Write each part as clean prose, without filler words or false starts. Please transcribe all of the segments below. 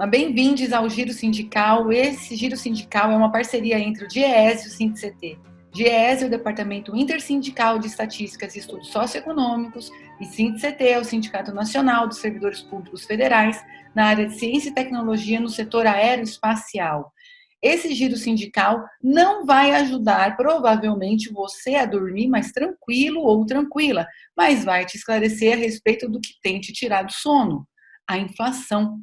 Bem-vindos ao Giro Sindical. Esse Giro Sindical é uma parceria entre o DIEESE e o SINDICT. DIEESE é o Departamento Intersindical de Estatísticas e Estudos Socioeconômicos e SINDICT é o Sindicato Nacional dos Servidores Públicos Federais na área de Ciência e Tecnologia no setor aeroespacial. Esse giro sindical não vai ajudar, provavelmente, você a dormir mais tranquilo ou tranquila, mas vai te esclarecer a respeito do que tem te tirado sono, a inflação.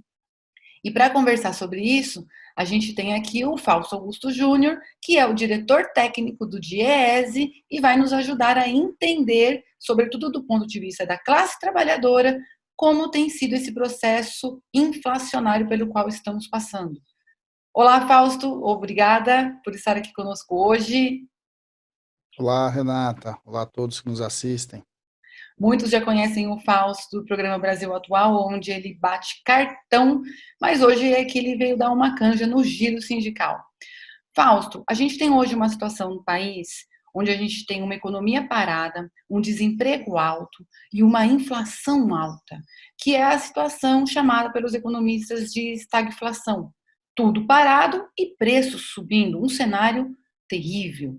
E para conversar sobre isso, a gente tem aqui o Fausto Augusto Júnior, que é o diretor técnico do DIEESE e vai nos ajudar a entender, sobretudo do ponto de vista da classe trabalhadora, como tem sido esse processo inflacionário pelo qual estamos passando. Olá, Fausto, obrigada por estar aqui conosco hoje. Olá, Renata. Olá a todos que nos assistem. Muitos já conhecem o Fausto do programa Brasil Atual, onde ele bate cartão, mas hoje é que ele veio dar uma canja no giro sindical. Fausto, a gente tem hoje uma situação no país onde a gente tem uma economia parada, um desemprego alto e uma inflação alta, que é a situação chamada pelos economistas de estagflação. Tudo parado e preços subindo, um cenário terrível.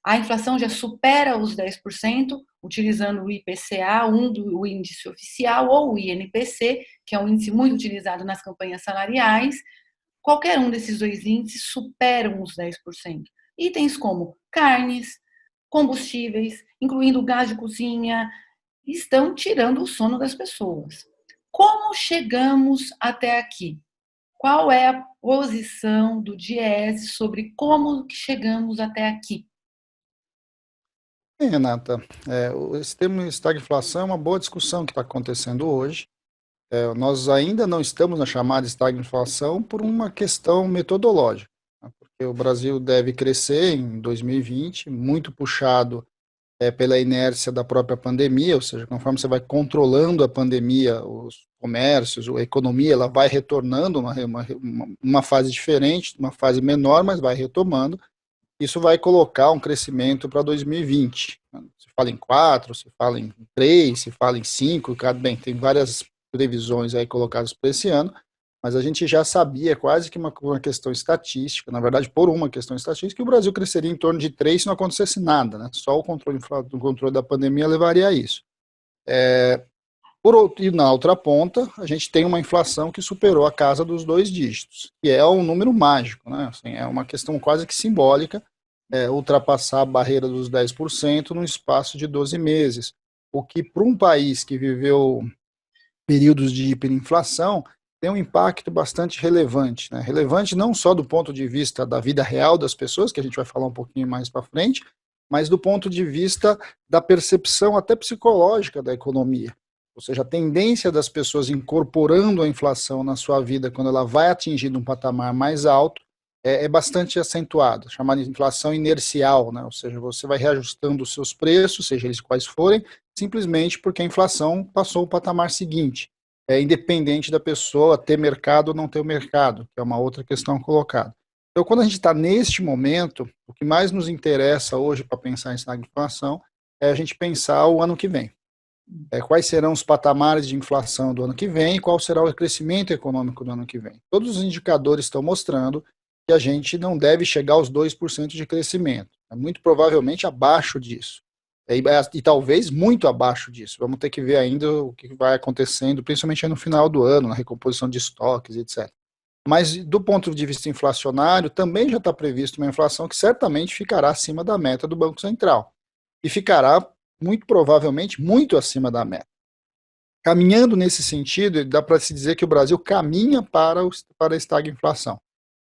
A inflação já supera os 10%, utilizando o IPCA, o índice oficial, ou o INPC, que é um índice muito utilizado nas campanhas salariais. Qualquer um desses dois índices superam os 10%. Itens como carnes, combustíveis, incluindo gás de cozinha, estão tirando o sono das pessoas. Como chegamos até aqui? Qual é a posição do DIEESE sobre como chegamos até aqui? Bem, Renata, esse termo estagflação é uma boa discussão que está acontecendo hoje. Nós ainda não estamos na chamada estagflação por uma questão metodológica, né, porque o Brasil deve crescer em 2020, muito puxado pela inércia da própria pandemia, ou seja, conforme você vai controlando a pandemia, os comércios, a economia, ela vai retornando uma fase diferente, uma fase menor, mas vai retomando. Isso vai colocar um crescimento para 2020. Se fala em 4, se fala em 3, se fala em 5, bem, tem várias previsões aí colocadas para esse ano, mas a gente já sabia quase que uma questão estatística, na verdade, por uma questão estatística, que o Brasil cresceria em torno de 3 se não acontecesse nada, né? Só o controle da pandemia levaria a isso. E na outra ponta, a gente tem uma inflação que superou a casa dos 2 dígitos, que é um número mágico, né? Assim, é uma questão quase que simbólica, ultrapassar a barreira dos 10% no espaço de 12 meses, o que para um país que viveu períodos de hiperinflação tem um impacto bastante relevante, né? Relevante não só do ponto de vista da vida real das pessoas, que a gente vai falar um pouquinho mais para frente, mas do ponto de vista da percepção até psicológica da economia. Ou seja, a tendência das pessoas incorporando a inflação na sua vida quando ela vai atingindo um patamar mais alto é bastante acentuada, chamada de inflação inercial, né? Ou seja, você vai reajustando os seus preços, seja eles quais forem, simplesmente porque a inflação passou o patamar seguinte, independente da pessoa ter mercado ou não ter o mercado, que é uma outra questão colocada. Então, quando a gente está neste momento, o que mais nos interessa hoje para pensar em estagflação é a gente pensar o ano que vem. Quais serão os patamares de inflação do ano que vem e qual será o crescimento econômico do ano que vem. Todos os indicadores estão mostrando que a gente não deve chegar aos 2% de crescimento, muito provavelmente abaixo disso, e talvez muito abaixo disso. Vamos ter que ver ainda o que vai acontecendo, principalmente no final do ano, na recomposição de estoques, etc. Mas do ponto de vista inflacionário, também já está previsto uma inflação que certamente ficará acima da meta do Banco Central, e ficará muito provavelmente muito acima da meta. Caminhando nesse sentido, dá para se dizer que o Brasil caminha para a estagflação.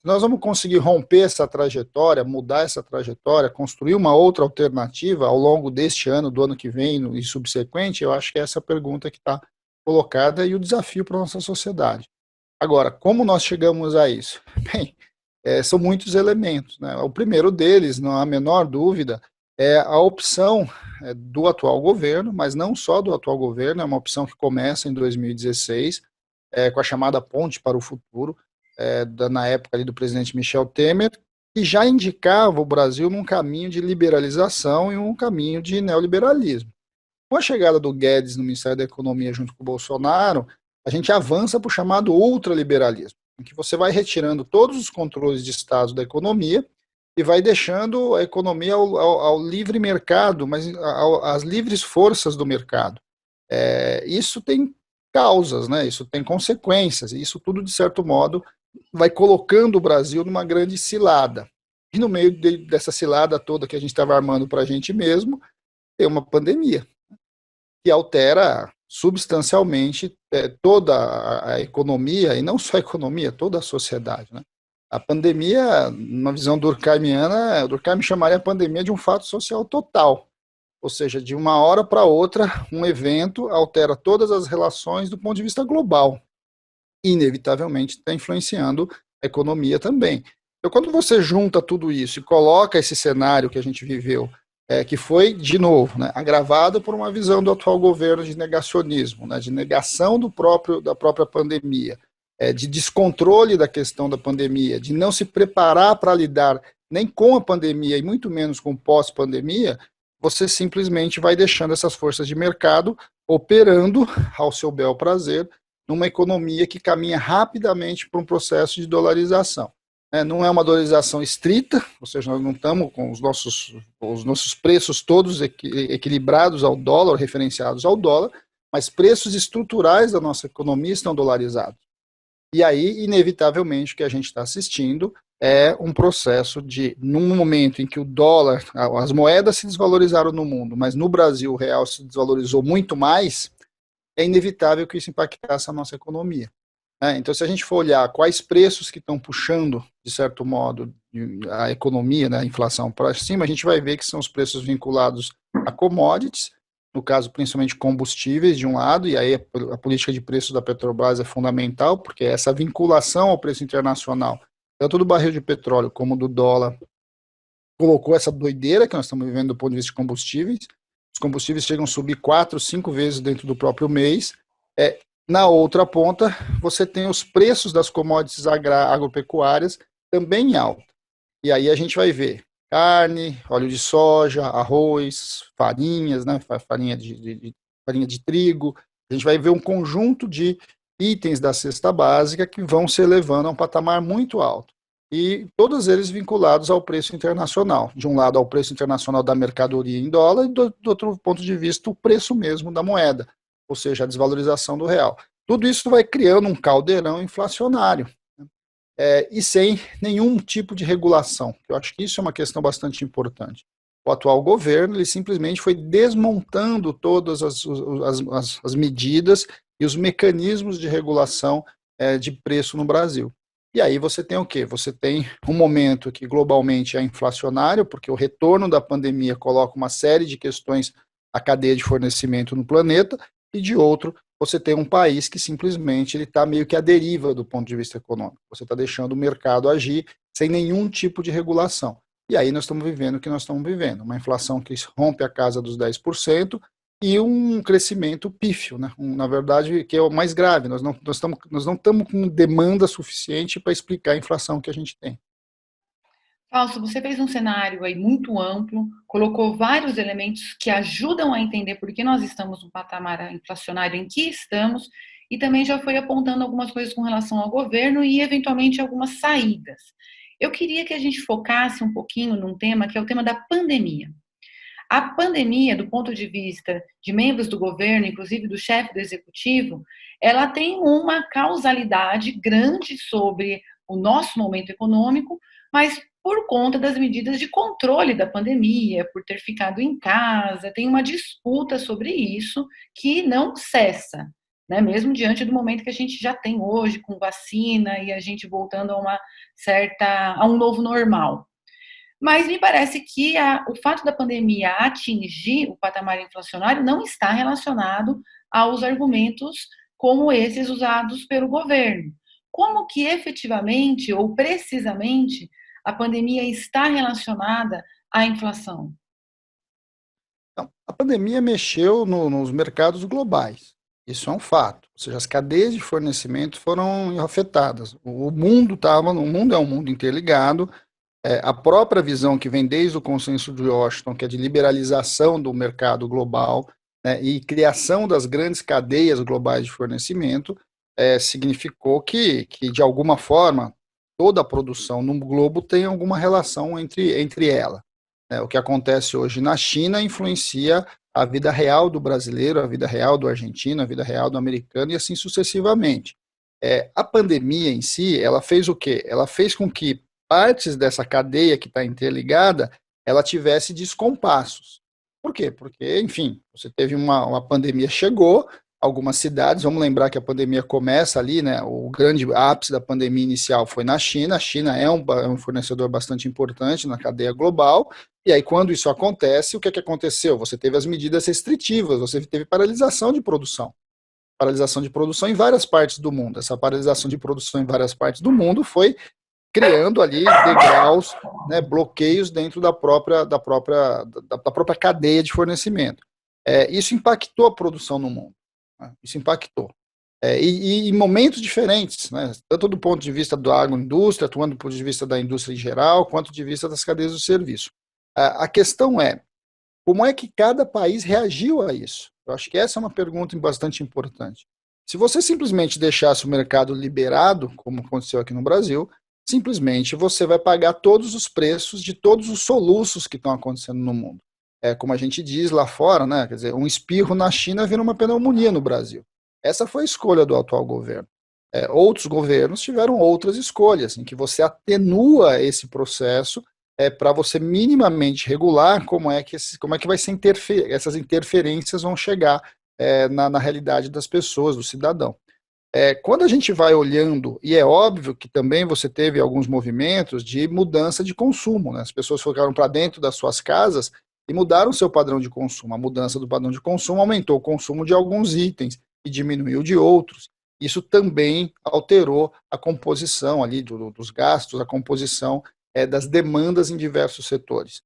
Nós vamos conseguir romper essa trajetória, mudar essa trajetória, construir uma outra alternativa ao longo deste ano, do ano que vem e subsequente, eu acho que essa é a pergunta que está colocada e o desafio para a nossa sociedade. Agora, como nós chegamos a isso? Bem, são muitos elementos, né? O primeiro deles, não há a menor dúvida, é a opção do atual governo, mas não só do atual governo, é uma opção que começa em 2016, com a chamada Ponte para o Futuro, na época ali do presidente Michel Temer, que já indicava o Brasil num caminho de liberalização e um caminho de neoliberalismo. Com a chegada do Guedes no Ministério da Economia junto com o Bolsonaro, a gente avança para o chamado ultraliberalismo. em que você vai retirando todos os controles de Estado da economia e vai deixando a economia ao livre mercado, mas às livres forças do mercado. Isso tem causas, né? Isso tem consequências, e isso tudo, de certo modo, vai colocando o Brasil numa grande cilada. E no meio dessa cilada toda que a gente estava armando para a gente mesmo, tem uma pandemia que altera substancialmente toda a economia, e não só a economia, toda a sociedade, né? A pandemia, numa visão durkheimiana, Durkheim chamaria a pandemia de um fato social total, ou seja, de uma hora para outra, um evento altera todas as relações do ponto de vista global, e inevitavelmente está influenciando a economia também. Então, quando você junta tudo isso e coloca esse cenário que a gente viveu, que foi, de novo, né, agravado por uma visão do atual governo de negacionismo, né, de negação da própria pandemia, de descontrole da questão da pandemia, de não se preparar para lidar nem com a pandemia e muito menos com pós-pandemia, você simplesmente vai deixando essas forças de mercado operando ao seu bel prazer numa economia que caminha rapidamente para um processo de dolarização. Não é uma dolarização estrita, ou seja, nós não estamos com os nossos preços todos equilibrados ao dólar, referenciados ao dólar, mas preços estruturais da nossa economia estão dolarizados. E aí, inevitavelmente, o que a gente está assistindo é um processo de, num momento em que o dólar, as moedas se desvalorizaram no mundo, mas no Brasil o real se desvalorizou muito mais, é inevitável que isso impactasse a nossa economia. Então, se a gente for olhar quais preços que estão puxando, de certo modo, a economia, né, a inflação para cima, a gente vai ver que são os preços vinculados a commodities, no caso, principalmente combustíveis, de um lado, e aí a política de preços da Petrobras é fundamental, porque essa vinculação ao preço internacional, tanto do barril de petróleo como do dólar, colocou essa doideira que nós estamos vivendo do ponto de vista de combustíveis. Os combustíveis chegam a subir 4, 5 vezes dentro do próprio mês. Na outra ponta, você tem os preços das commodities agropecuárias também em alta. E aí a gente vai ver carne, óleo de soja, arroz, farinhas, né, farinha de trigo. A gente vai ver um conjunto de itens da cesta básica que vão se elevando a um patamar muito alto. E todos eles vinculados ao preço internacional. De um lado, ao preço internacional da mercadoria em dólar, e do outro ponto de vista, o preço mesmo da moeda, ou seja, a desvalorização do real. Tudo isso vai criando um caldeirão inflacionário, e sem nenhum tipo de regulação. Eu acho que isso é uma questão bastante importante. O atual governo, ele simplesmente foi desmontando todas as medidas e os mecanismos de regulação de preço no Brasil. E aí você tem o quê? Você tem um momento que globalmente é inflacionário, porque o retorno da pandemia coloca uma série de questões à cadeia de fornecimento no planeta, e de outro, você tem um país que simplesmente ele está meio que à deriva do ponto de vista econômico. Você está deixando o mercado agir sem nenhum tipo de regulação. E aí nós estamos vivendo o que nós estamos vivendo, uma inflação que rompe a casa dos 10% e um crescimento pífio, né? Na verdade, que é o mais grave. Nós não estamos com demanda suficiente para explicar a inflação que a gente tem. Fausto, você fez um cenário aí muito amplo, colocou vários elementos que ajudam a entender por que nós estamos no patamar inflacionário em que estamos, e também já foi apontando algumas coisas com relação ao governo e, eventualmente, algumas saídas. Eu queria que a gente focasse um pouquinho num tema que é o tema da pandemia. A pandemia, do ponto de vista de membros do governo, inclusive do chefe do executivo, ela tem uma causalidade grande sobre o nosso momento econômico, mas por conta das medidas de controle da pandemia, por ter ficado em casa, tem uma disputa sobre isso que não cessa, né? Mesmo diante do momento que a gente já tem hoje com vacina e a gente voltando a um novo normal. Mas me parece que o fato da pandemia atingir o patamar inflacionário não está relacionado aos argumentos como esses usados pelo governo. Como que efetivamente ou precisamente a pandemia está relacionada à inflação? Então, a pandemia mexeu nos mercados globais. Isso é um fato. Ou seja, as cadeias de fornecimento foram afetadas. O mundo é um mundo interligado. A própria visão que vem desde o consenso de Washington, que é de liberalização do mercado global, né, e criação das grandes cadeias globais de fornecimento, significou que, de alguma forma, toda a produção no globo tem alguma relação entre ela. O que acontece hoje na China influencia a vida real do brasileiro, a vida real do argentino, a vida real do americano e assim sucessivamente. A pandemia em si, ela fez o quê? Ela fez com que partes dessa cadeia que está interligada, ela tivesse descompassos. Por quê? Porque, enfim, você teve uma pandemia, chegou, algumas cidades, vamos lembrar que a pandemia começa ali, né, o grande ápice da pandemia inicial foi na China, a China é um fornecedor bastante importante na cadeia global, e aí quando isso acontece, o que aconteceu? Você teve as medidas restritivas, você teve paralisação de produção em várias partes do mundo. Essa paralisação de produção em várias partes do mundo foi criando ali degraus, né, bloqueios dentro da própria cadeia de fornecimento. Isso impactou a produção no mundo. Né, isso impactou. E em momentos diferentes, né, tanto do ponto de vista da agroindústria, atuando do ponto de vista da indústria em geral, quanto de vista das cadeias do serviço. A questão é, como é que cada país reagiu a isso? Eu acho que essa é uma pergunta bastante importante. Se você simplesmente deixasse o mercado liberado, como aconteceu aqui no Brasil, simplesmente você vai pagar todos os preços de todos os soluços que estão acontecendo no mundo. Como a gente diz lá fora, né? Quer dizer, um espirro na China vira uma pneumonia no Brasil. Essa foi a escolha do atual governo. Outros governos tiveram outras escolhas, em que você atenua esse processo para você minimamente regular como é que vai ser essas interferências vão chegar na realidade das pessoas, do cidadão. Quando a gente vai olhando, e é óbvio que também você teve alguns movimentos de mudança de consumo, né? As pessoas ficaram para dentro das suas casas e mudaram seu padrão de consumo. A mudança do padrão de consumo aumentou o consumo de alguns itens e diminuiu de outros. Isso também alterou a composição ali dos gastos, a composição das demandas em diversos setores.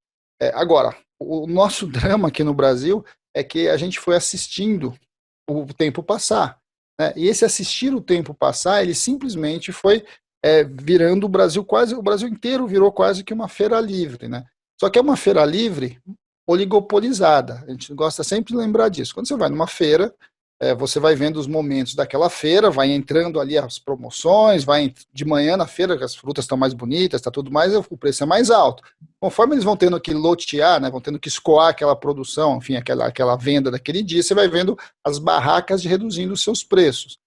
Agora, o nosso drama aqui no Brasil é que a gente foi assistindo o tempo passar. Né? E esse assistir o tempo passar, ele simplesmente foi virando o Brasil inteiro virou quase que uma feira livre. Né? Só que é uma feira livre oligopolizada. A gente gosta sempre de lembrar disso. Quando você vai numa feira, você vai vendo os momentos daquela feira, vai entrando ali as promoções, vai de manhã na feira, as frutas estão mais bonitas, está tudo mais, o preço é mais alto. Conforme eles vão tendo que lotear, né, vão tendo que escoar aquela produção, enfim, aquela venda daquele dia, você vai vendo as barracas reduzindo os seus preços.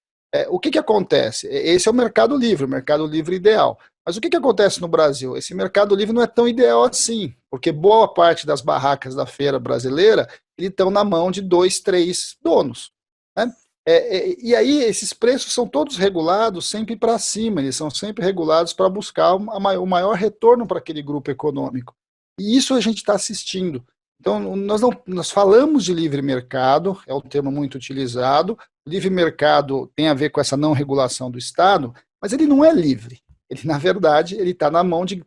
O que acontece? Esse é o mercado livre ideal. Mas o que acontece no Brasil? Esse mercado livre não é tão ideal assim, porque boa parte das barracas da feira brasileira estão na mão de 2, 3 donos. Né? E aí esses preços são todos regulados sempre para cima, eles são sempre regulados para buscar o maior retorno para aquele grupo econômico. E isso a gente está assistindo. Então, nós falamos de livre mercado, é um termo muito utilizado. O livre mercado tem a ver com essa não regulação do Estado, mas ele não é livre. Ele, na verdade, ele está na mão de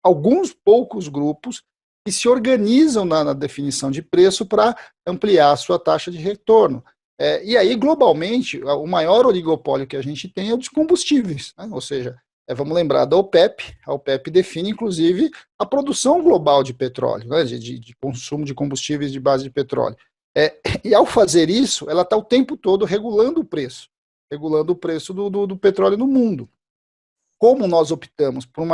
alguns poucos grupos que se organizam na definição de preço para ampliar a sua taxa de retorno. E aí, globalmente, o maior oligopólio que a gente tem é o de combustíveis, né? Ou seja, vamos lembrar da OPEP, a OPEP define, inclusive, a produção global de petróleo, né? de consumo de combustíveis de base de petróleo. E ao fazer isso, ela está o tempo todo regulando o preço do petróleo no mundo. Como nós optamos por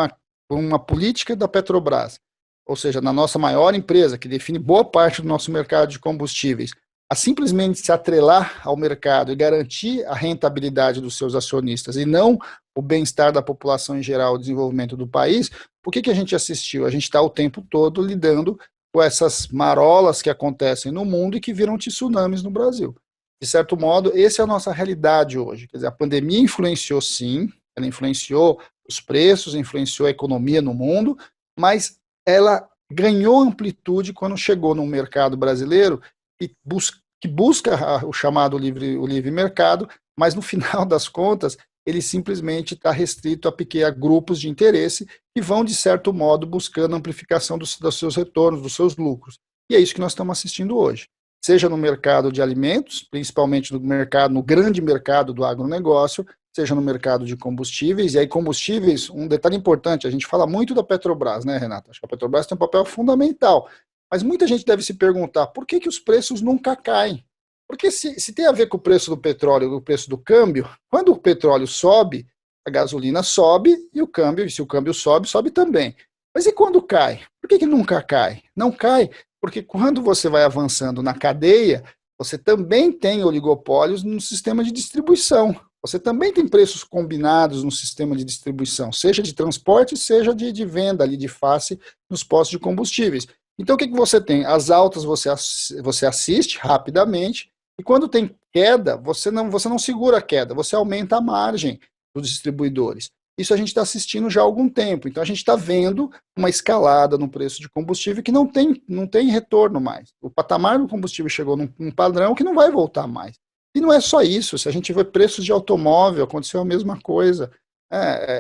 uma política da Petrobras, ou seja, na nossa maior empresa, que define boa parte do nosso mercado de combustíveis, a simplesmente se atrelar ao mercado e garantir a rentabilidade dos seus acionistas e não o bem-estar da população em geral, o desenvolvimento do país, o que a gente assistiu? A gente está o tempo todo lidando com essas marolas que acontecem no mundo e que viram tsunamis no Brasil. De certo modo, essa é a nossa realidade hoje. Quer dizer, a pandemia influenciou sim, ela influenciou os preços, influenciou a economia no mundo, mas ela ganhou amplitude quando chegou no mercado brasileiro que busca o chamado o livre mercado, mas no final das contas, ele simplesmente está restrito a grupos de interesse que vão, de certo modo, buscando amplificação dos seus retornos, dos seus lucros. E é isso que nós estamos assistindo hoje. Seja no mercado de alimentos, principalmente no grande mercado do agronegócio, seja no mercado de combustíveis. E aí, combustíveis, um detalhe importante, a gente fala muito da Petrobras, né, Renata? Acho que a Petrobras tem um papel fundamental. Mas muita gente deve se perguntar, por que os preços nunca caem? Porque se tem a ver com o preço do petróleo e o preço do câmbio, quando o petróleo sobe, a gasolina sobe e o câmbio, e se o câmbio sobe, sobe também. Mas e quando cai? Por que nunca cai? Não cai porque quando você vai avançando na cadeia, você também tem oligopólios no sistema de distribuição. Você também tem preços combinados no sistema de distribuição, seja de transporte, seja de venda ali de face nos postos de combustíveis. Então, o que você tem? As altas você assiste rapidamente, e quando tem queda, você não segura a queda, você aumenta a margem dos distribuidores. Isso a gente está assistindo já há algum tempo. Então, a gente está vendo uma escalada no preço de combustível que não tem retorno mais. O patamar do combustível chegou num padrão que não vai voltar mais. E não é só isso. Se a gente vê preços de automóvel, aconteceu a mesma coisa.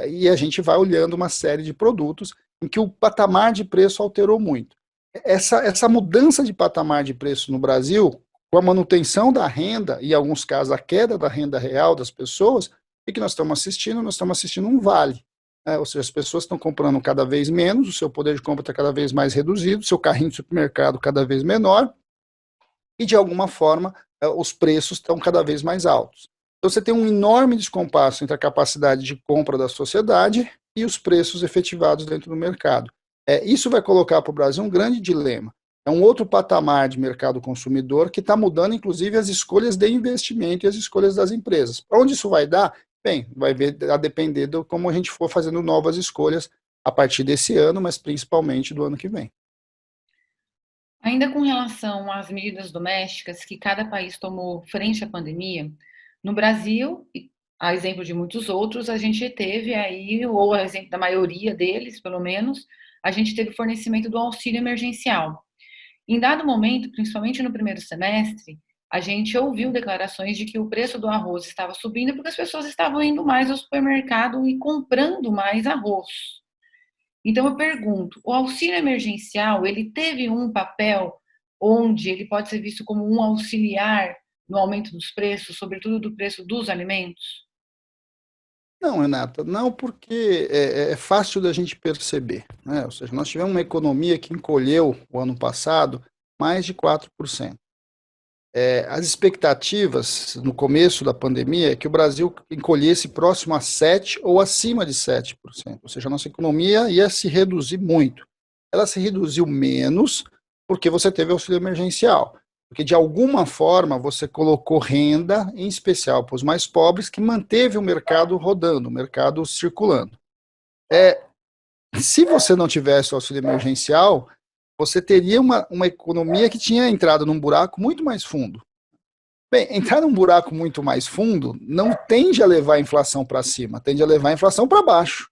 E a gente vai olhando uma série de produtos em que o patamar de preço alterou muito. Essa mudança de patamar de preço no Brasil, com a manutenção da renda, e em alguns casos a queda da renda real das pessoas, o que nós estamos assistindo? Nós estamos assistindo um vale. Ou seja, as pessoas estão comprando cada vez menos, o seu poder de compra está cada vez mais reduzido, o seu carrinho de supermercado cada vez menor, e de alguma forma os preços estão cada vez mais altos. Então você tem um enorme descompasso entre a capacidade de compra da sociedade e os preços efetivados dentro do mercado. Isso vai colocar para o Brasil um grande dilema. É um outro patamar de mercado consumidor que está mudando, inclusive, as escolhas de investimento e as escolhas das empresas. Para onde isso vai dar? Bem, vai a depender de como a gente for fazendo novas escolhas a partir desse ano, mas principalmente do ano que vem. Ainda com relação às medidas domésticas que cada país tomou frente à pandemia, no Brasil, a exemplo de muitos outros, a gente teve aí, ou a exemplo da maioria deles, pelo menos, a gente teve o fornecimento do auxílio emergencial. Em dado momento, principalmente no primeiro semestre, a gente ouviu declarações de que o preço do arroz estava subindo porque as pessoas estavam indo mais ao supermercado e comprando mais arroz. Então eu pergunto, o auxílio emergencial, ele teve um papel onde ele pode ser visto como um auxiliar no aumento dos preços, sobretudo do preço dos alimentos? Não, Renata, não, porque é fácil da gente perceber, né? Ou seja, nós tivemos uma economia que encolheu o ano passado mais de 4%. As expectativas no começo da pandemia é que o Brasil encolhesse próximo a 7% ou acima de 7%. Ou seja, a nossa economia ia se reduzir muito. Ela se reduziu menos porque você teve auxílio emergencial. Porque, de alguma forma, você colocou renda, em especial para os mais pobres, que manteve o mercado rodando, o mercado circulando. Se você não tivesse o auxílio emergencial, você teria uma economia que tinha entrado num buraco muito mais fundo. Bem, entrar num buraco muito mais fundo não tende a levar a inflação para cima, tende a levar a inflação para baixo.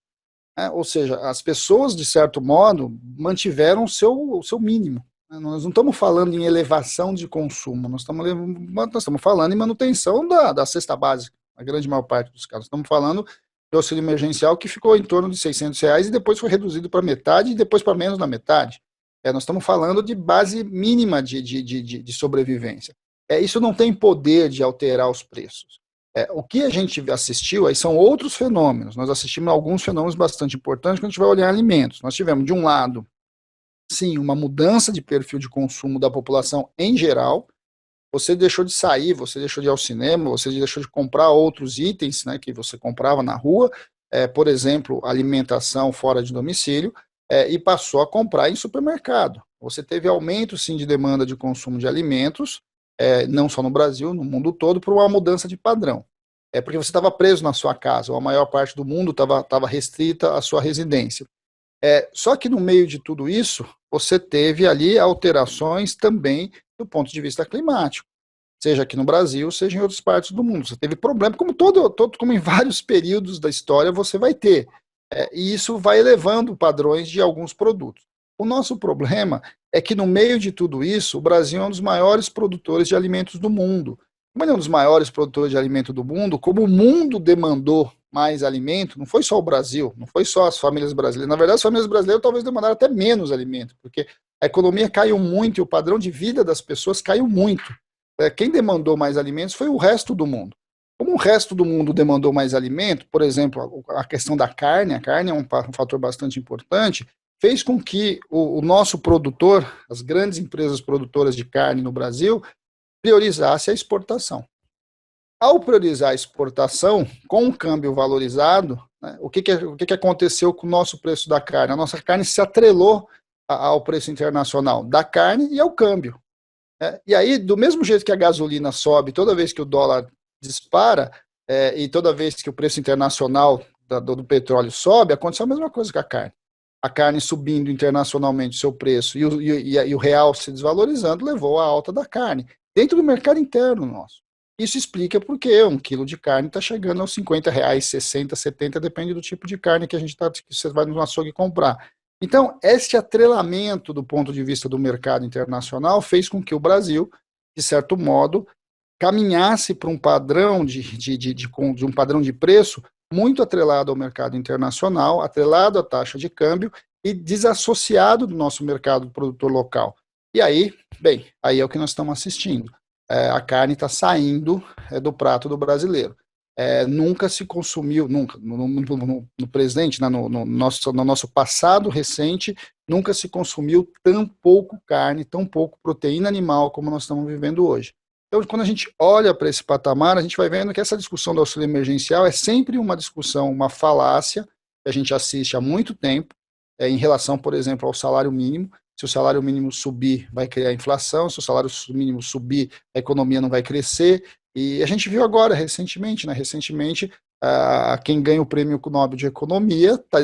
Ou seja, as pessoas, de certo modo, mantiveram o seu mínimo. Nós não estamos falando em elevação de consumo, nós estamos falando em manutenção da cesta básica, a grande maior parte dos casos. Estamos falando de auxílio emergencial que ficou em torno de R$ 600 e depois foi reduzido para metade e depois para menos da metade. Nós estamos falando de base mínima de sobrevivência. Isso não tem poder de alterar os preços. O que a gente assistiu aí são outros fenômenos. Nós assistimos a alguns fenômenos bastante importantes quando a gente vai olhar alimentos. Nós tivemos, de um lado, sim, uma mudança de perfil de consumo da população em geral. Você deixou de sair, você deixou de ir ao cinema, você deixou de comprar outros itens, né, que você comprava na rua, por exemplo, alimentação fora de domicílio, e passou a comprar em supermercado. Você teve aumento, sim, de demanda de consumo de alimentos, não só no Brasil, no mundo todo, por uma mudança de padrão. Porque você estava preso na sua casa, ou a maior parte do mundo estava restrita à sua residência. Só que no meio de tudo isso, você teve ali alterações também do ponto de vista climático, seja aqui no Brasil, seja em outras partes do mundo. Você teve problema, como em vários períodos da história você vai ter. E isso vai elevando padrões de alguns produtos. O nosso problema é que no meio de tudo isso, o Brasil é um dos maiores produtores de alimentos do mundo. Como ele é um dos maiores produtores de alimento do mundo, como o mundo demandou mais alimento, não foi só o Brasil, não foi só as famílias brasileiras. Na verdade, as famílias brasileiras talvez demandaram até menos alimento, porque a economia caiu muito e o padrão de vida das pessoas caiu muito. Quem demandou mais alimentos foi o resto do mundo. Como o resto do mundo demandou mais alimento, por exemplo, a questão da carne, a carne é um fator bastante importante, fez com que o nosso produtor, as grandes empresas produtoras de carne no Brasil, priorizasse a exportação. Ao priorizar a exportação, com o câmbio valorizado, né, o que aconteceu com o nosso preço da carne? A nossa carne se atrelou ao preço internacional da carne e ao câmbio. E aí, do mesmo jeito que a gasolina sobe toda vez que o dólar dispara, e toda vez que o preço internacional do petróleo sobe, aconteceu a mesma coisa com a carne. A carne subindo internacionalmente o seu preço e o real se desvalorizando levou à alta da carne, dentro do mercado interno nosso. Isso explica por que um quilo de carne está chegando aos R$ 50, 60, 70, depende do tipo de carne que que você vai no açougue comprar. Então, esse atrelamento do ponto de vista do mercado internacional fez com que o Brasil, de certo modo, caminhasse para um padrão de um padrão de preço muito atrelado ao mercado internacional, atrelado à taxa de câmbio e desassociado do nosso mercado produtor local. E aí, bem, aí é o que nós estamos assistindo. A carne está saindo do prato do brasileiro. Nunca se consumiu, nunca, no presente, né, no nosso passado recente, nunca se consumiu tão pouco carne, tão pouco proteína animal como nós estamos vivendo hoje. Então, quando a gente olha para esse patamar, a gente vai vendo que essa discussão do auxílio emergencial é sempre uma discussão, uma falácia, que a gente assiste há muito tempo, em relação, por exemplo, ao salário mínimo. Se o salário mínimo subir, vai criar inflação, se o salário mínimo subir, a economia não vai crescer. E a gente viu agora, recentemente, quem ganha o prêmio Nobel de Economia está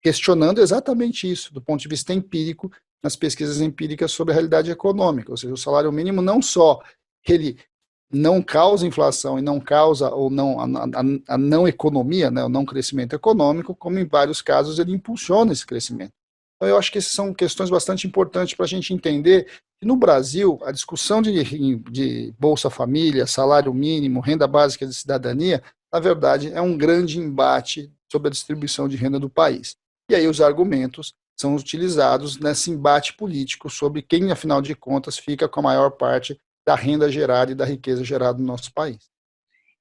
questionando exatamente isso, do ponto de vista empírico, nas pesquisas empíricas sobre a realidade econômica. Ou seja, o salário mínimo não só ele não causa inflação e não causa ou não a não economia, né, o não crescimento econômico, como em vários casos ele impulsiona esse crescimento. Então, eu acho que essas são questões bastante importantes para a gente entender que no Brasil, a discussão de Bolsa Família, salário mínimo, renda básica de cidadania, na verdade, é um grande embate sobre a distribuição de renda do país. E aí os argumentos são utilizados nesse embate político sobre quem, afinal de contas, fica com a maior parte da renda gerada e da riqueza gerada no nosso país.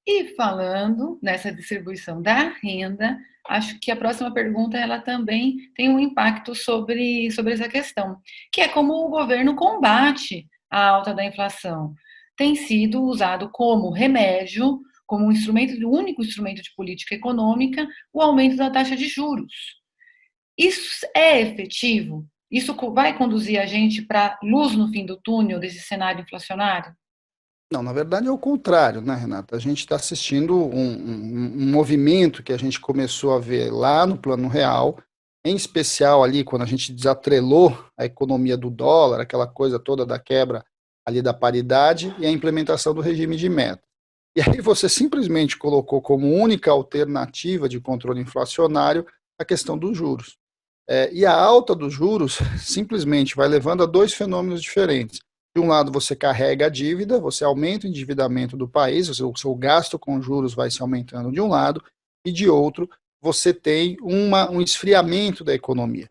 E falando nessa distribuição da renda, acho que a próxima pergunta ela também tem um impacto sobre essa questão, que é como o governo combate a alta da inflação. Tem sido usado como remédio, como um instrumento, o único instrumento de política econômica, o aumento da taxa de juros. Isso é efetivo? Isso vai conduzir a gente para luz no fim do túnel desse cenário inflacionário? Não, na verdade é o contrário, né, Renata? A gente está assistindo um movimento que a gente começou a ver lá no Plano Real, em especial ali quando a gente desatrelou a economia do dólar, aquela coisa toda da quebra ali da paridade e a implementação do regime de meta. E aí você simplesmente colocou como única alternativa de controle inflacionário a questão dos juros. E a alta dos juros simplesmente vai levando a dois fenômenos diferentes. De um lado, você carrega a dívida, você aumenta o endividamento do país, o seu gasto com juros vai se aumentando de um lado, e de outro, você tem um esfriamento da economia.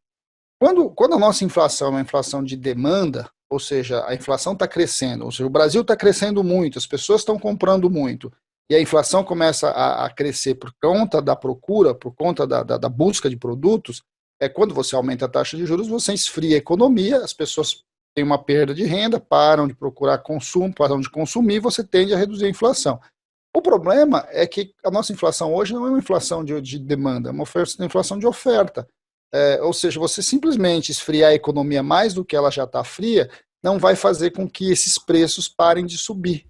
Quando a nossa inflação é uma inflação de demanda, ou seja, a inflação está crescendo, ou seja, o Brasil está crescendo muito, as pessoas estão comprando muito, e a inflação começa a crescer por conta da procura, por conta da busca de produtos, quando você aumenta a taxa de juros, você esfria a economia, as pessoas têm uma perda de renda, param de procurar consumo, param de consumir, você tende a reduzir a inflação. O problema é que a nossa inflação hoje não é uma inflação de demanda, é uma inflação de oferta. Ou seja, você simplesmente esfriar a economia mais do que ela já está fria, não vai fazer com que esses preços parem de subir.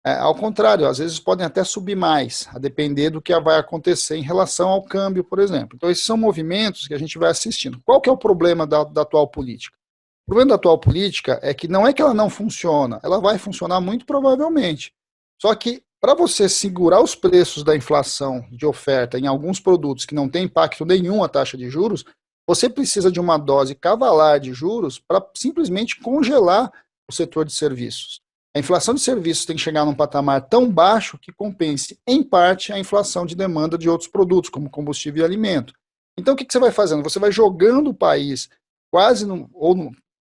Ao contrário, às vezes podem até subir mais, a depender do que vai acontecer em relação ao câmbio, por exemplo. Então, esses são movimentos que a gente vai assistindo. Qual que é o problema da atual política? O problema da atual política é que não é que ela não funciona, ela vai funcionar muito provavelmente. Só que, para você segurar os preços da inflação de oferta em alguns produtos que não tem impacto nenhum à taxa de juros, você precisa de uma dose cavalar de juros para simplesmente congelar o setor de serviços. A inflação de serviços tem que chegar num patamar tão baixo que compense, em parte, a inflação de demanda de outros produtos, como combustível e alimento. Então, o que você vai fazendo? Você vai jogando o país quase,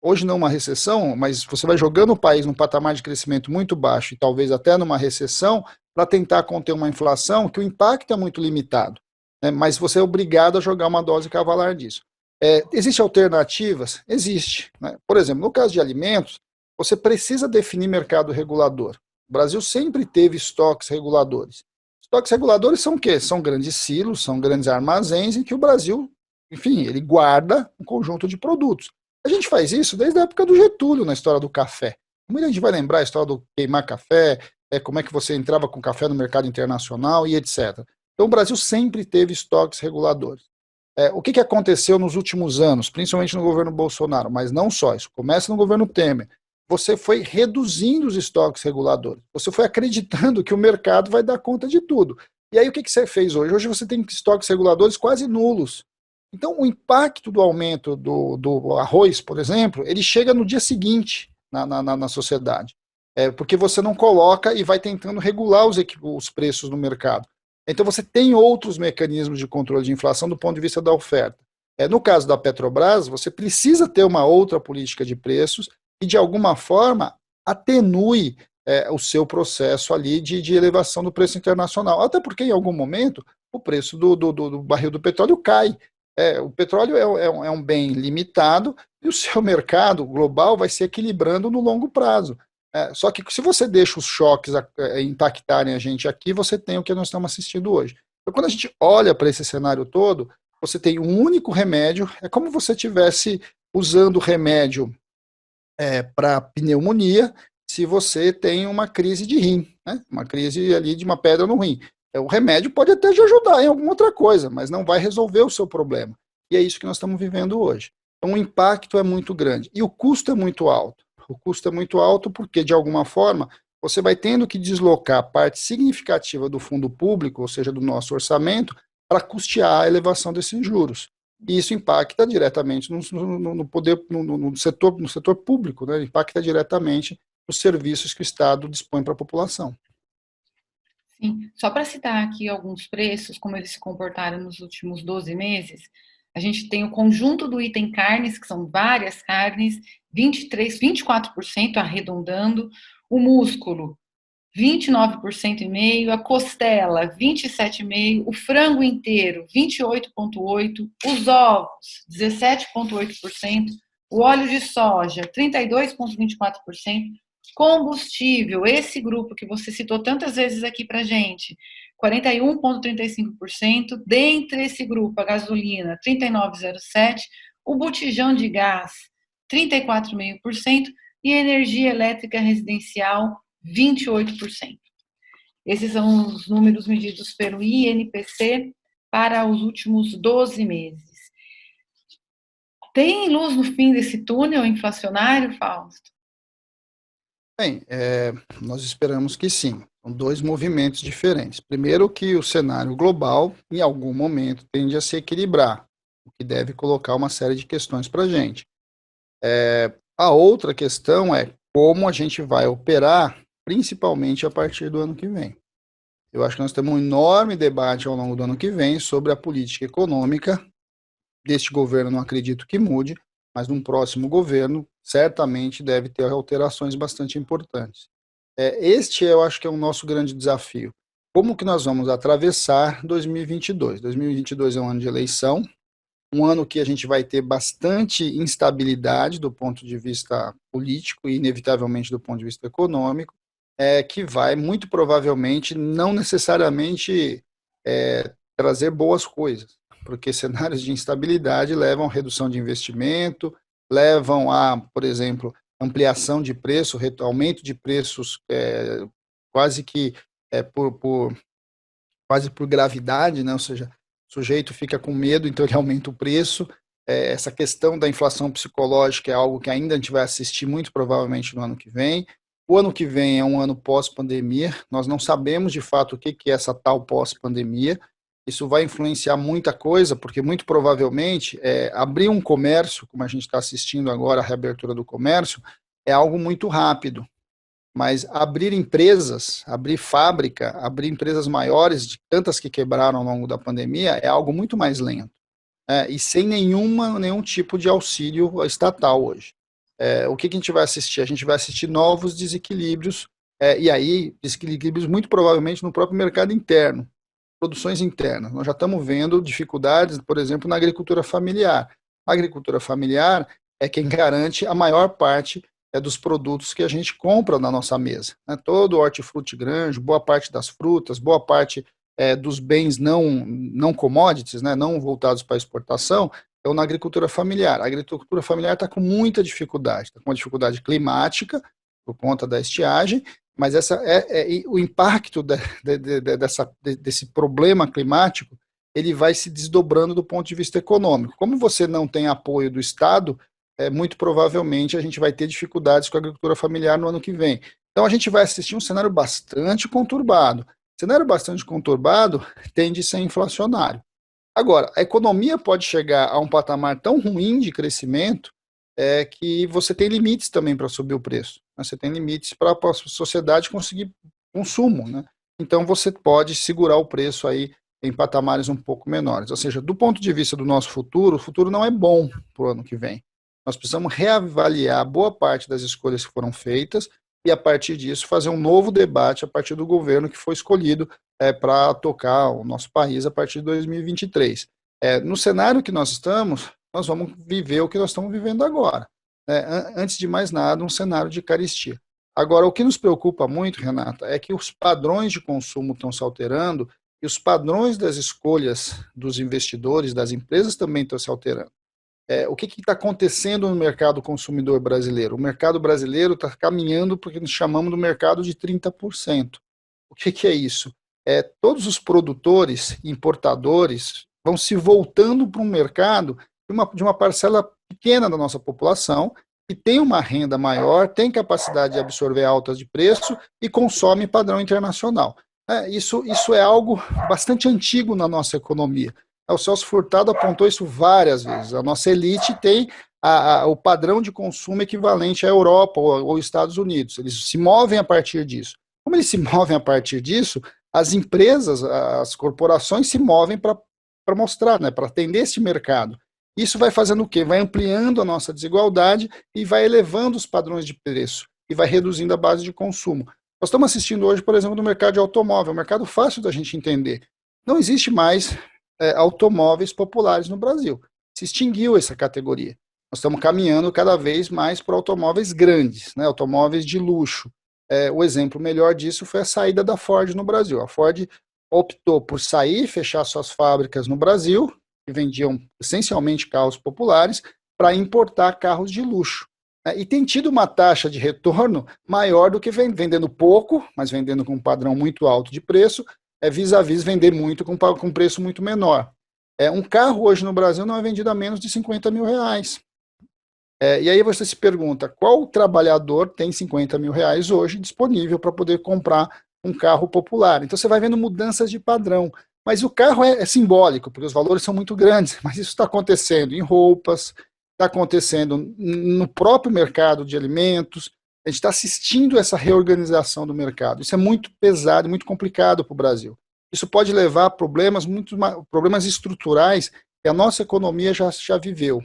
hoje não uma recessão, mas você vai jogando o país num patamar de crescimento muito baixo e talvez até numa recessão para tentar conter uma inflação que o impacto é muito limitado, né? Mas você é obrigado a jogar uma dose cavalar disso. Existem alternativas? Existe, né? Por exemplo, no caso de alimentos, você precisa definir mercado regulador. O Brasil sempre teve estoques reguladores. Estoques reguladores são o quê? São grandes silos, são grandes armazéns em que o Brasil, enfim, ele guarda um conjunto de produtos. A gente faz isso desde a época do Getúlio, na história do café. Muita gente vai lembrar a história do queimar café, como é que você entrava com café no mercado internacional e etc. Então, o Brasil sempre teve estoques reguladores. O que aconteceu nos últimos anos, principalmente no governo Bolsonaro, mas não só, isso começa no governo Temer. Você foi reduzindo os estoques reguladores. Você foi acreditando que o mercado vai dar conta de tudo. E aí o que você fez hoje? Hoje você tem estoques reguladores quase nulos. Então o impacto do aumento do arroz, por exemplo, ele chega no dia seguinte na sociedade. Porque você não coloca e vai tentando regular os preços no mercado. Então você tem outros mecanismos de controle de inflação do ponto de vista da oferta. No caso da Petrobras, você precisa ter uma outra política de preços e, de alguma forma, atenue o seu processo ali de elevação do preço internacional. Até porque, em algum momento, o preço do barril do petróleo cai. O petróleo é um bem limitado e o seu mercado global vai se equilibrando no longo prazo. Só que se você deixa os choques impactarem a gente aqui, você tem o que nós estamos assistindo hoje. Então, quando a gente olha para esse cenário todo, você tem um único remédio, é como se você estivesse usando remédio para pneumonia, se você tem uma crise de rim, né? Uma crise ali de uma pedra no rim. O remédio pode até te ajudar em alguma outra coisa, mas não vai resolver o seu problema. E é isso que nós estamos vivendo hoje. Então o impacto é muito grande e o custo é muito alto. O custo é muito alto porque, de alguma forma, você vai tendo que deslocar parte significativa do fundo público, ou seja, do nosso orçamento, para custear a elevação desses juros. E isso impacta diretamente no poder, no setor público, né? Impacta diretamente os serviços que o Estado dispõe para a população. Sim, só para citar aqui alguns preços, como eles se comportaram nos últimos 12 meses, a gente tem o conjunto do item carnes, que são várias carnes, 24% arredondando, o músculo, 29,5%, a costela, 27,5%, o frango inteiro, 28,8%, os ovos, 17,8%, o óleo de soja, 32,24%, combustível, esse grupo que você citou tantas vezes aqui para gente, 41,35%, dentre esse grupo, a gasolina, 39,07%, o botijão de gás, 34,5%, e a energia elétrica residencial, 28%. Esses são os números medidos pelo INPC para os últimos 12 meses. Tem luz no fim desse túnel inflacionário, Fausto? Bem, nós esperamos que sim. São dois movimentos diferentes. Primeiro, que o cenário global, em algum momento, tende a se equilibrar, o que deve colocar uma série de questões para a gente. A outra questão é como a gente vai operar, principalmente a partir do ano que vem. Eu acho que nós temos um enorme debate ao longo do ano que vem sobre a política econômica deste governo, não acredito que mude, mas num próximo governo certamente deve ter alterações bastante importantes. Este eu acho que é o nosso grande desafio. Como que nós vamos atravessar 2022? 2022 é um ano de eleição, um ano que a gente vai ter bastante instabilidade do ponto de vista político e inevitavelmente do ponto de vista econômico, que vai muito provavelmente não necessariamente trazer boas coisas, porque cenários de instabilidade levam a redução de investimento, levam a, por exemplo, ampliação de preço, aumento de preços quase que quase por gravidade, né? Ou seja, o sujeito fica com medo, então ele aumenta o preço. Essa questão da inflação psicológica é algo que ainda a gente vai assistir muito provavelmente no ano que vem. O ano que vem é um ano pós-pandemia, nós não sabemos de fato o que é essa tal pós-pandemia. Isso vai influenciar muita coisa, porque muito provavelmente abrir um comércio, como a gente está assistindo agora, a reabertura do comércio, é algo muito rápido. Mas abrir empresas, abrir fábrica, abrir empresas maiores, de tantas que quebraram ao longo da pandemia, é algo muito mais lento. E sem nenhum tipo de auxílio estatal hoje. O que a gente vai assistir? A gente vai assistir novos desequilíbrios, e aí desequilíbrios muito provavelmente no próprio mercado interno, produções internas. Nós já estamos vendo dificuldades, por exemplo, na agricultura familiar. A agricultura familiar é quem garante a maior parte dos produtos que a gente compra na nossa mesa, né? Todo o hortifruti grande, boa parte das frutas, boa parte dos bens não commodities, né, não voltados para exportação, estão na agricultura familiar. A agricultura familiar está com muita dificuldade, está com uma dificuldade climática, por conta da estiagem, mas o impacto desse problema climático, ele vai se desdobrando do ponto de vista econômico. Como você não tem apoio do Estado, muito provavelmente a gente vai ter dificuldades com a agricultura familiar no ano que vem. Então a gente vai assistir um cenário bastante conturbado. Cenário bastante conturbado tende a ser inflacionário. Agora, a economia pode chegar a um patamar tão ruim de crescimento que você tem limites também para subir o preço. Né? Você tem limites para a sociedade conseguir consumo. Né? Então, você pode segurar o preço aí em patamares um pouco menores. Ou seja, do ponto de vista do nosso futuro, o futuro não é bom para o ano que vem. Nós precisamos reavaliar boa parte das escolhas que foram feitas e, a partir disso, fazer um novo debate a partir do governo que foi escolhido para tocar o nosso país a partir de 2023. No cenário que nós estamos, nós vamos viver o que nós estamos vivendo agora. Antes de mais nada, um cenário de carestia. Agora, o que nos preocupa muito, Renata, é que os padrões de consumo estão se alterando e os padrões das escolhas dos investidores, das empresas, também estão se alterando. O que está acontecendo no mercado consumidor brasileiro? O mercado brasileiro está caminhando para o que nós chamamos do mercado de 30%. O que é isso? Todos os produtores, importadores, vão se voltando para um mercado de uma parcela pequena da nossa população, que tem uma renda maior, tem capacidade de absorver altas de preço e consome padrão internacional. Isso é algo bastante antigo na nossa economia. O Celso Furtado apontou isso várias vezes. A nossa elite tem o padrão de consumo equivalente à Europa ou Estados Unidos. Eles se movem a partir disso. Como eles se movem a partir disso, as empresas, as corporações se movem para mostrar, né, para atender esse mercado. Isso vai fazendo o quê? Vai ampliando a nossa desigualdade e vai elevando os padrões de preço e vai reduzindo a base de consumo. Nós estamos assistindo hoje, por exemplo, no mercado de automóvel, um mercado fácil da gente entender. Não existe mais automóveis populares no Brasil. Se extinguiu essa categoria. Nós estamos caminhando cada vez mais para automóveis grandes, né, automóveis de luxo. O exemplo melhor disso foi a saída da Ford no Brasil. A Ford optou por sair, fechar suas fábricas no Brasil, que vendiam essencialmente carros populares, para importar carros de luxo. E tem tido uma taxa de retorno maior do que vendendo pouco, mas vendendo com um padrão muito alto de preço, vis-à-vis vender muito com preço muito menor. Um carro hoje no Brasil não é vendido a menos de 50 mil reais. E aí você se pergunta, qual trabalhador tem 50 mil reais hoje disponível para poder comprar um carro popular? Então você vai vendo mudanças de padrão. Mas o carro é simbólico, porque os valores são muito grandes, mas isso está acontecendo em roupas, está acontecendo no próprio mercado de alimentos. A gente está assistindo essa reorganização do mercado. Isso é muito pesado, muito complicado para o Brasil. Isso pode levar a problemas estruturais que a nossa economia já viveu,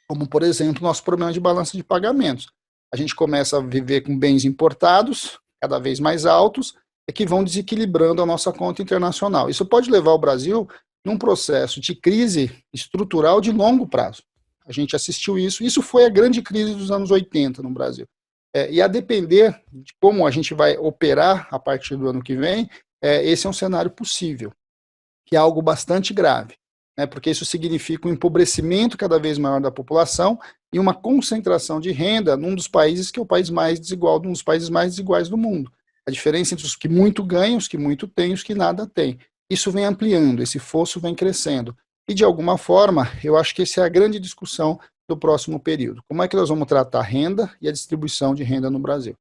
como, por exemplo, nosso problema de balança de pagamentos. A gente começa a viver com bens importados, cada vez mais altos, que vão desequilibrando a nossa conta internacional. Isso pode levar o Brasil num processo de crise estrutural de longo prazo. A gente assistiu isso. Isso foi a grande crise dos anos 80 no Brasil. E a depender de como a gente vai operar a partir do ano que vem, esse é um cenário possível, que é algo bastante grave, né, porque isso significa um empobrecimento cada vez maior da população e uma concentração de renda num dos países que é o país mais desigual, um dos países mais desiguais do mundo. A diferença entre os que muito ganham, os que muito têm, os que nada têm. Isso vem ampliando, esse fosso vem crescendo. E, de alguma forma, eu acho que essa é a grande discussão do próximo período. Como é que nós vamos tratar a renda e a distribuição de renda no Brasil?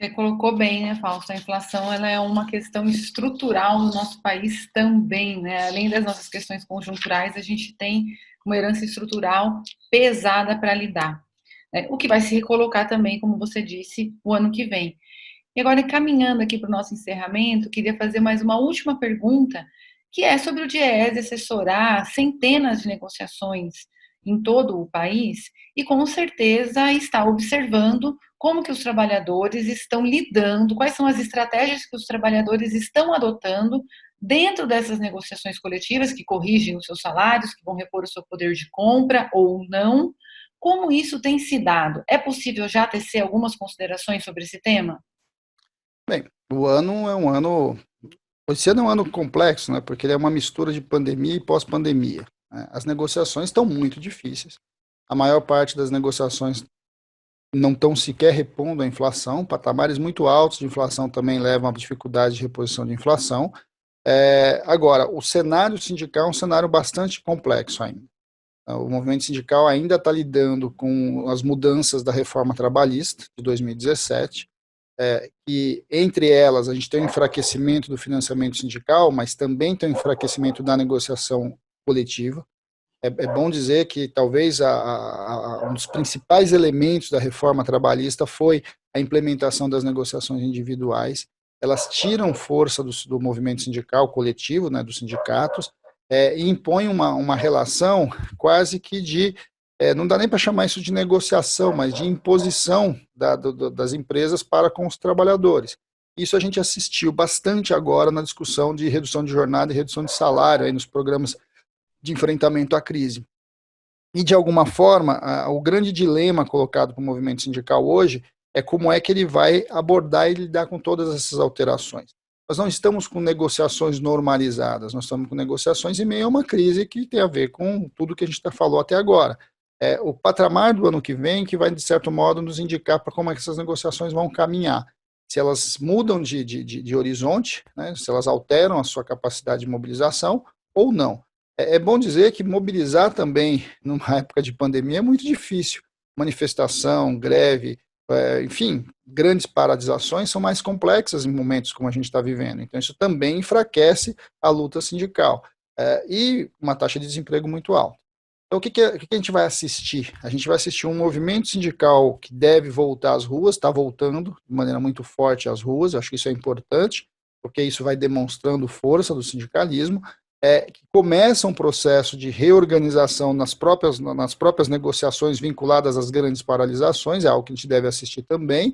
Você colocou bem, né, Fausto? A inflação ela é uma questão estrutural no nosso país também, né? Além das nossas questões conjunturais, a gente tem uma herança estrutural pesada para lidar. O que vai se recolocar também, como você disse, o ano que vem. E agora, caminhando aqui para o nosso encerramento, queria fazer mais uma última pergunta, que é sobre o DIEESE assessorar centenas de negociações em todo o país e, com certeza, está observando como que os trabalhadores estão lidando, quais são as estratégias que os trabalhadores estão adotando dentro dessas negociações coletivas que corrigem os seus salários, que vão repor o seu poder de compra ou não, como isso tem se dado? É possível já tecer algumas considerações sobre esse tema? Bem, o ano é um ano. Esse ano é um ano complexo, né? Porque ele é uma mistura de pandemia e pós-pandemia, né? As negociações estão muito difíceis. A maior parte das negociações não estão sequer repondo a inflação. Patamares muito altos de inflação também levam a dificuldade de reposição de inflação. Agora, o cenário sindical é um cenário bastante complexo ainda. O movimento sindical ainda está lidando com as mudanças da reforma trabalhista de 2017, e entre elas a gente tem o enfraquecimento do financiamento sindical, mas também tem o enfraquecimento da negociação coletiva. É bom dizer que talvez um dos principais elementos da reforma trabalhista foi a implementação das negociações individuais. Elas tiram força do movimento sindical coletivo, né, dos sindicatos, e impõem uma relação quase que não dá nem para chamar isso de negociação, mas de imposição das empresas para com os trabalhadores. Isso a gente assistiu bastante agora na discussão de redução de jornada e redução de salário aí nos programas de enfrentamento à crise. E, de alguma forma, o grande dilema colocado para o movimento sindical hoje é como é que ele vai abordar e lidar com todas essas alterações. Nós não estamos com negociações normalizadas, nós estamos com negociações em meio a uma crise que tem a ver com tudo que a gente falou até agora. O patamar do ano que vem que vai, de certo modo, nos indicar para como é que essas negociações vão caminhar. Se elas mudam de horizonte, né, se elas alteram a sua capacidade de mobilização ou não. É bom dizer que mobilizar também numa época de pandemia é muito difícil. Manifestação, greve, enfim, grandes paralisações são mais complexas em momentos como a gente está vivendo. Então, isso também enfraquece a luta sindical. E uma taxa de desemprego muito alta. Então, o que a gente vai assistir? A gente vai assistir um movimento sindical que deve voltar às ruas, está voltando de maneira muito forte às ruas, acho que isso é importante, porque isso vai demonstrando força do sindicalismo, que começa um processo de reorganização nas próprias negociações vinculadas às grandes paralisações, é algo que a gente deve assistir também,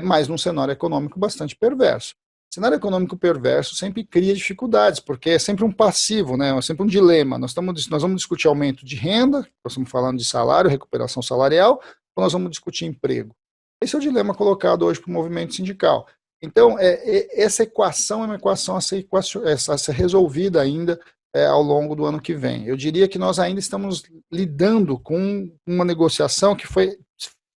mas num cenário econômico bastante perverso. O cenário econômico perverso sempre cria dificuldades, porque é sempre um passivo, né? É sempre um dilema. Nós vamos discutir aumento de renda, nós estamos falando de salário, recuperação salarial, ou nós vamos discutir emprego. Esse é o dilema colocado hoje para o movimento sindical. Então, essa equação é uma equação a ser resolvida ainda ao longo do ano que vem. Eu diria que nós ainda estamos lidando com uma negociação que foi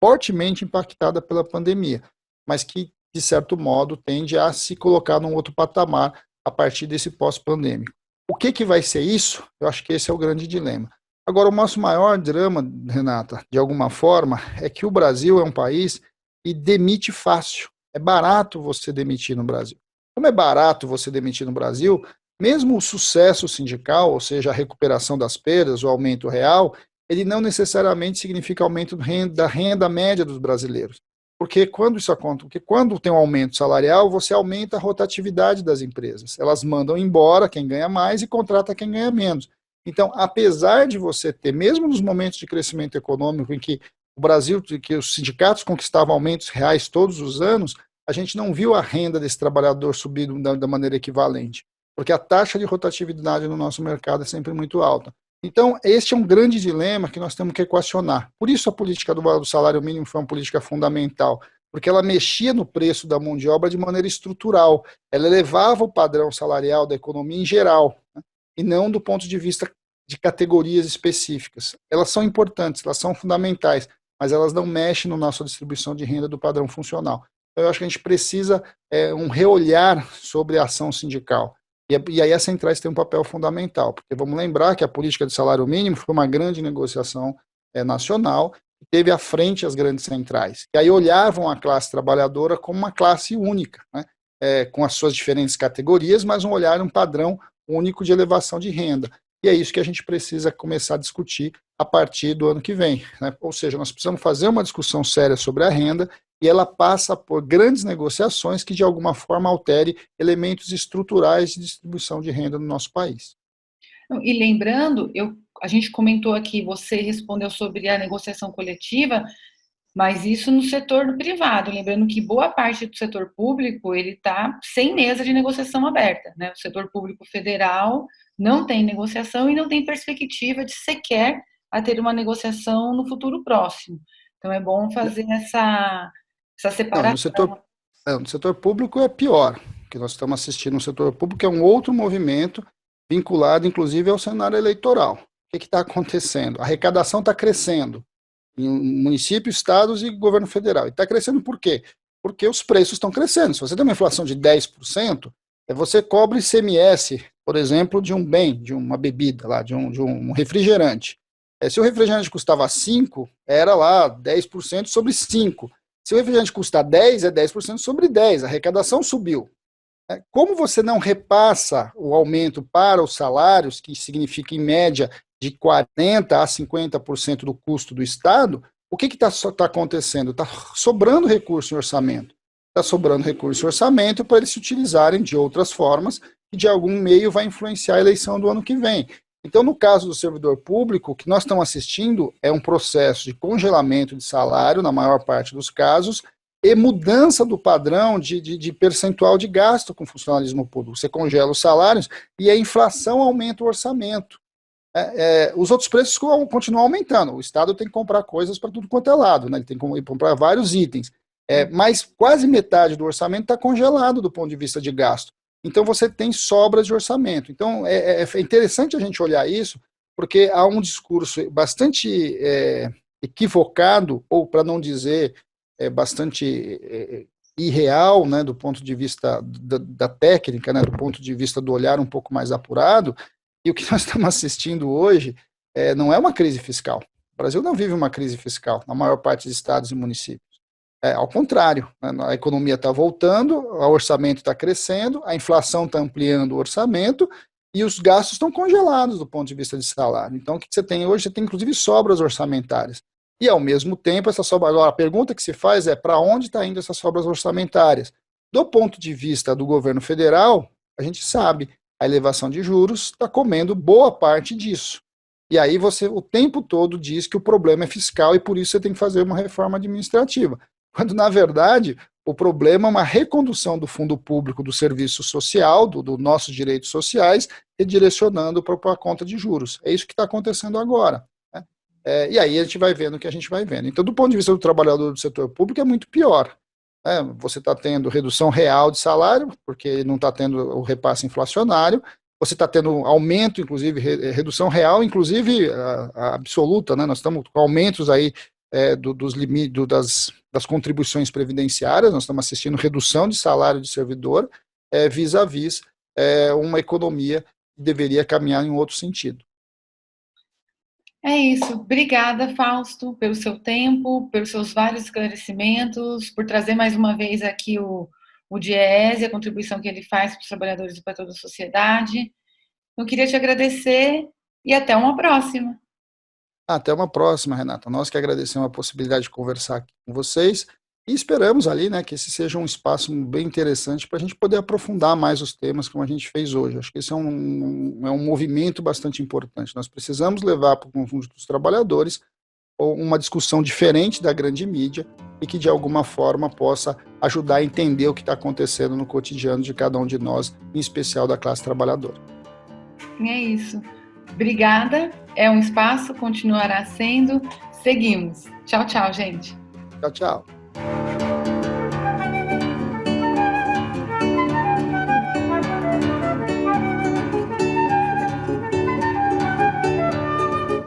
fortemente impactada pela pandemia, mas que, de certo modo, tende a se colocar num outro patamar a partir desse pós-pandêmico. O que vai ser isso? Eu acho que esse é o grande dilema. Agora, o nosso maior drama, Renata, de alguma forma, é que o Brasil é um país que demite fácil. É barato você demitir no Brasil. Como é barato você demitir no Brasil, mesmo o sucesso sindical, ou seja, a recuperação das perdas, o aumento real, ele não necessariamente significa aumento da renda média dos brasileiros. Porque quando isso acontece, porque quando tem um aumento salarial, você aumenta a rotatividade das empresas. Elas mandam embora quem ganha mais e contrata quem ganha menos. Então, apesar de você ter, mesmo nos momentos de crescimento econômico em que o Brasil, que os sindicatos conquistavam aumentos reais todos os anos, a gente não viu a renda desse trabalhador subir da maneira equivalente, porque a taxa de rotatividade no nosso mercado é sempre muito alta. Então, este é um grande dilema que nós temos que equacionar. Por isso a política do salário mínimo foi uma política fundamental, porque ela mexia no preço da mão de obra de maneira estrutural, ela elevava o padrão salarial da economia em geral, né, e não do ponto de vista de categorias específicas. Elas são importantes, elas são fundamentais, mas elas não mexem na nossa distribuição de renda do padrão funcional. Então, eu acho que a gente precisa um reolhar sobre a ação sindical. E aí as centrais têm um papel fundamental, porque vamos lembrar que a política de salário mínimo foi uma grande negociação nacional, que teve à frente as grandes centrais. E aí olhavam a classe trabalhadora como uma classe única, né, com as suas diferentes categorias, mas um padrão único de elevação de renda. E é isso que a gente precisa começar a discutir a partir do ano que vem, né? Ou seja, nós precisamos fazer uma discussão séria sobre a renda e ela passa por grandes negociações que, de alguma forma, altere elementos estruturais de distribuição de renda no nosso país. E lembrando, a gente comentou aqui, você respondeu sobre a negociação coletiva, mas isso no setor privado, lembrando que boa parte do setor público ele está sem mesa de negociação aberta, né? O setor público federal não tem negociação e não tem perspectiva de sequer a ter uma negociação no futuro próximo. Então, é bom fazer essa Não, separação. no setor público é pior. O que nós estamos assistindo no setor público é um outro movimento vinculado, inclusive, ao cenário eleitoral. O que está acontecendo? A arrecadação está crescendo em municípios, estados e governo federal. E está crescendo por quê? Porque os preços estão crescendo. Se você tem uma inflação de 10%, você cobra ICMS, por exemplo, de um bem, de uma bebida, lá, de um refrigerante. Se o refrigerante custava 5, era lá 10% sobre 5. Se o refrigerante custa 10, é 10% sobre 10. A arrecadação subiu. Como você não repassa o aumento para os salários, que significa, em média, de 40% a 50% do custo do Estado, o que está acontecendo? Está sobrando recurso em orçamento. Está sobrando recurso em orçamento para eles se utilizarem de outras formas que, de algum meio, vai influenciar a eleição do ano que vem. Então, no caso do servidor público, o que nós estamos assistindo é um processo de congelamento de salário, na maior parte dos casos, e mudança do padrão de percentual de gasto com funcionalismo público. Você congela os salários e a inflação aumenta o orçamento. Os outros preços continuam aumentando. O Estado tem que comprar coisas para tudo quanto é lado, né? Ele tem que comprar vários itens. Mas quase metade do orçamento está congelado do ponto de vista de gasto. Então você tem sobras de orçamento. Então é interessante a gente olhar isso, porque há um discurso bastante equivocado, ou para não dizer bastante irreal, né, do ponto de vista da técnica, né, do ponto de vista do olhar um pouco mais apurado, e o que nós estamos assistindo hoje não é uma crise fiscal. O Brasil não vive uma crise fiscal, na maior parte dos estados e municípios. Ao contrário, né, a economia está voltando, o orçamento está crescendo, a inflação está ampliando o orçamento, e os gastos estão congelados do ponto de vista de salário. Então, o que você tem hoje? Você tem, inclusive, sobras orçamentárias. E, ao mesmo tempo, essa sobra, agora, a pergunta que se faz é para onde está indo essas sobras orçamentárias? Do ponto de vista do governo federal, a gente sabe, a elevação de juros está comendo boa parte disso. E aí você, o tempo todo, diz que o problema é fiscal e por isso você tem que fazer uma reforma administrativa. Quando, na verdade, o problema é uma recondução do fundo público do serviço social, dos nossos direitos sociais, redirecionando para a conta de juros. É isso que está acontecendo agora. E aí a gente vai vendo o que a gente vai vendo. Então, do ponto de vista do trabalhador do setor público, é muito pior. Você está tendo redução real de salário, porque não está tendo o repasse inflacionário, você está tendo aumento, inclusive, redução real, inclusive a absoluta, né? Nós estamos com aumentos aí dos limites das contribuições previdenciárias, nós estamos assistindo redução de salário de servidor, vis-à-vis uma economia que deveria caminhar em outro sentido. É isso. Obrigada, Fausto, pelo seu tempo, pelos seus vários esclarecimentos, por trazer mais uma vez aqui o DIEESE, a contribuição que ele faz para os trabalhadores e para toda a sociedade. Eu queria te agradecer e até uma próxima. Até uma próxima, Renata. Nós que agradecemos a possibilidade de conversar aqui com vocês e esperamos ali, né, que esse seja um espaço bem interessante para a gente poder aprofundar mais os temas como a gente fez hoje. Acho que esse é um movimento bastante importante. Nós precisamos levar para o conjunto dos trabalhadores uma discussão diferente da grande mídia e que, de alguma forma, possa ajudar a entender o que está acontecendo no cotidiano de cada um de nós, em especial da classe trabalhadora. É isso. Obrigada. É um espaço, continuará sendo. Seguimos. Tchau, tchau, gente. Tchau, tchau.